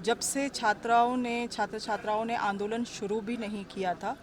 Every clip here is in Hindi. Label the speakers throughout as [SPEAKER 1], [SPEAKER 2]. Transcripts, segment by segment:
[SPEAKER 1] जब से छात्र छात्राओं ने आंदोलन शुरू भी नहीं किया था,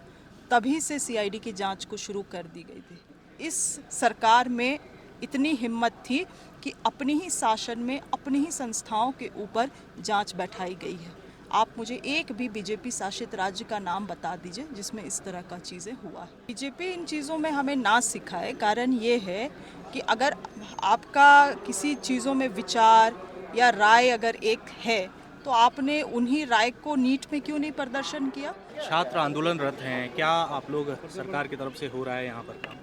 [SPEAKER 1] तभी से सीआईडी की जांच को शुरू कर दी गई थी। इस सरकार में इतनी हिम्मत थी कि अपनी ही शासन में अपनी ही संस्थाओं के ऊपर जांच बैठाई गई है। आप मुझे एक भी बीजेपी शासित राज्य का नाम बता दीजिए जिसमें इस तरह का चीज़ें हुआ है। बीजेपी इन चीज़ों में हमें ना सिखाए। कारण ये है कि अगर आपका किसी चीज़ों में विचार या राय अगर एक है तो आपने उन्हीं राय को नीट में क्यों नहीं प्रदर्शन किया?
[SPEAKER 2] छात्र आंदोलनरत हैं, क्या आप लोग सरकार की तरफ से हो रहा है यहाँ पर काम?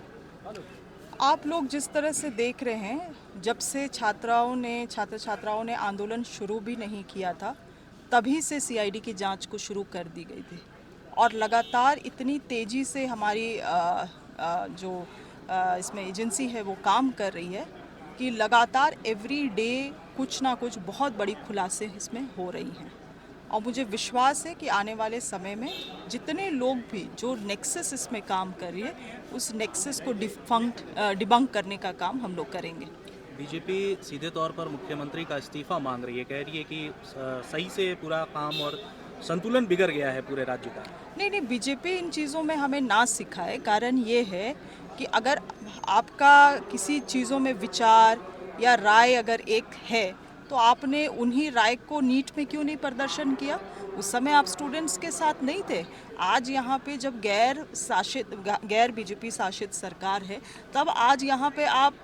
[SPEAKER 1] आप लोग जिस तरह से देख रहे हैं, जब से छात्र छात्राओं ने आंदोलन शुरू भी नहीं किया था, तभी से सीआईडी की जांच को शुरू कर दी गई थी। और लगातार इतनी तेज़ी से हमारी इसमें एजेंसी है वो काम कर रही है कि लगातार एवरी डे कुछ ना कुछ बहुत बड़ी खुलासे इसमें हो रही हैं। और मुझे विश्वास है कि आने वाले समय में जितने लोग भी जो नेक्सस इसमें काम कर रही है, उस नेक्सस को डिबंक करने का काम हम लोग करेंगे।
[SPEAKER 2] बीजेपी सीधे तौर पर मुख्यमंत्री का इस्तीफा मांग रही है, कह रही है कि सही से पूरा काम और संतुलन बिगड़ गया है पूरे राज्य का।
[SPEAKER 1] नहीं, बीजेपी इन चीज़ों में हमें ना सिखाए। कारण ये है कि अगर आपका किसी चीज़ों में विचार या राय अगर एक है तो आपने उन्हीं राय को नीट में क्यों नहीं प्रदर्शन किया? उस समय आप स्टूडेंट्स के साथ नहीं थे। आज यहाँ पे जब गैर बीजेपी शासित सरकार है, तब आज यहाँ पे आप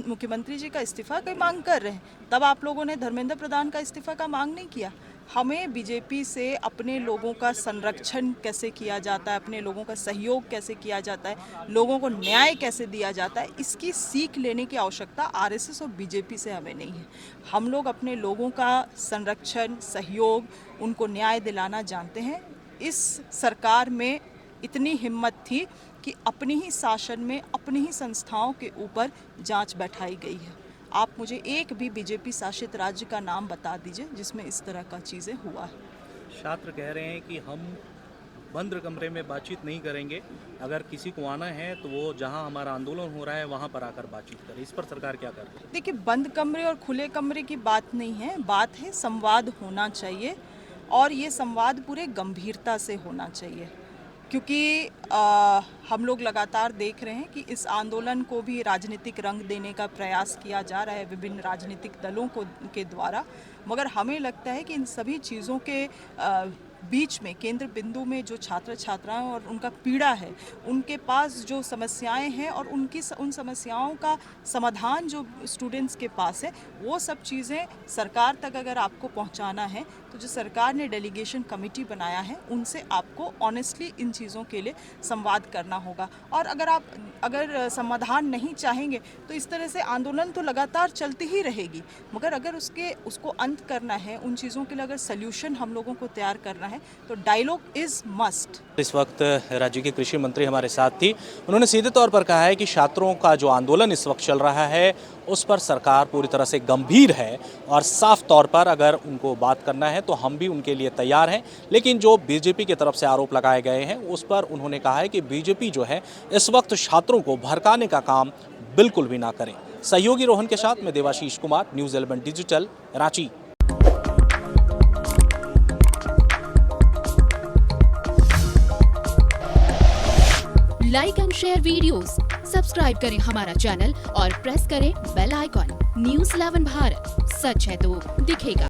[SPEAKER 1] मुख्यमंत्री जी का इस्तीफा की मांग कर रहे हैं। तब आप लोगों ने धर्मेंद्र प्रधान का इस्तीफा का मांग नहीं किया। हमें बीजेपी से अपने लोगों का संरक्षण कैसे किया जाता है, अपने लोगों का सहयोग कैसे किया जाता है, लोगों को न्याय कैसे दिया जाता है, इसकी सीख लेने की आवश्यकता आरएसएस और बीजेपी से हमें नहीं है। हम लोग अपने लोगों का संरक्षण, सहयोग, उनको न्याय दिलाना जानते हैं। इस सरकार में इतनी हिम्मत थी कि अपनी ही शासन में अपनी ही संस्थाओं के ऊपर जांच बैठाई गई है। आप मुझे एक भी बीजेपी शासित राज्य का नाम बता दीजिए जिसमें इस तरह का चीज़ें हुआ है।
[SPEAKER 2] छात्र कह रहे हैं कि हम बंद कमरे में बातचीत नहीं करेंगे, अगर किसी को आना है तो वो जहां हमारा आंदोलन हो रहा है वहां पर आकर बातचीत करे। इस पर सरकार क्या कर रही है?
[SPEAKER 1] देखिए, बंद कमरे और खुले कमरे की बात नहीं है, बात है संवाद होना चाहिए और ये संवाद पूरे गंभीरता से होना चाहिए। क्योंकि हम लोग लगातार देख रहे हैं कि इस आंदोलन को भी राजनीतिक रंग देने का प्रयास किया जा रहा है विभिन्न राजनीतिक दलों के द्वारा। मगर हमें लगता है कि इन सभी चीज़ों के बीच में केंद्र बिंदु में जो छात्र छात्राएं और उनका पीड़ा है, उनके पास जो समस्याएं हैं और उन समस्याओं का समाधान जो स्टूडेंट्स के पास है, वो सब चीज़ें सरकार तक अगर आपको पहुंचाना है तो जो सरकार ने डेलीगेशन कमेटी बनाया है, उनसे आपको ऑनेस्टली इन चीज़ों के लिए संवाद करना होगा। और अगर समाधान नहीं चाहेंगे तो इस तरह से आंदोलन तो लगातार चलती ही रहेगी। मगर अगर उसको अंत करना है, उन चीज़ों के लिए अगर सल्यूशन हम लोगों को तैयार करना है तो डायलॉग इज मस्ट।
[SPEAKER 2] इस वक्त राज्य की कृषि मंत्री हमारे साथ थी। उन्होंने सीधे तौर पर कहा है कि छात्रों का जो आंदोलन इस वक्त चल रहा है उस पर सरकार पूरी तरह से गंभीर है और साफ तौर पर अगर उनको बात करना है तो हम भी उनके लिए तैयार हैं। लेकिन जो बीजेपी की तरफ से आरोप लगाए गए हैं उस पर उन्होंने कहा है कि बीजेपी जो है इस वक्त छात्रों को भड़काने का काम बिल्कुल भी ना करें। सहयोगी रोहन के साथ मैं Devashish Kumar, news 11 digital, Ranchi.
[SPEAKER 3] Like and share videos, subscribe करें हमारा चैनल और प्रेस करें बेल आइकॉन। न्यूज़ 11 भारत, सच है तो दिखेगा।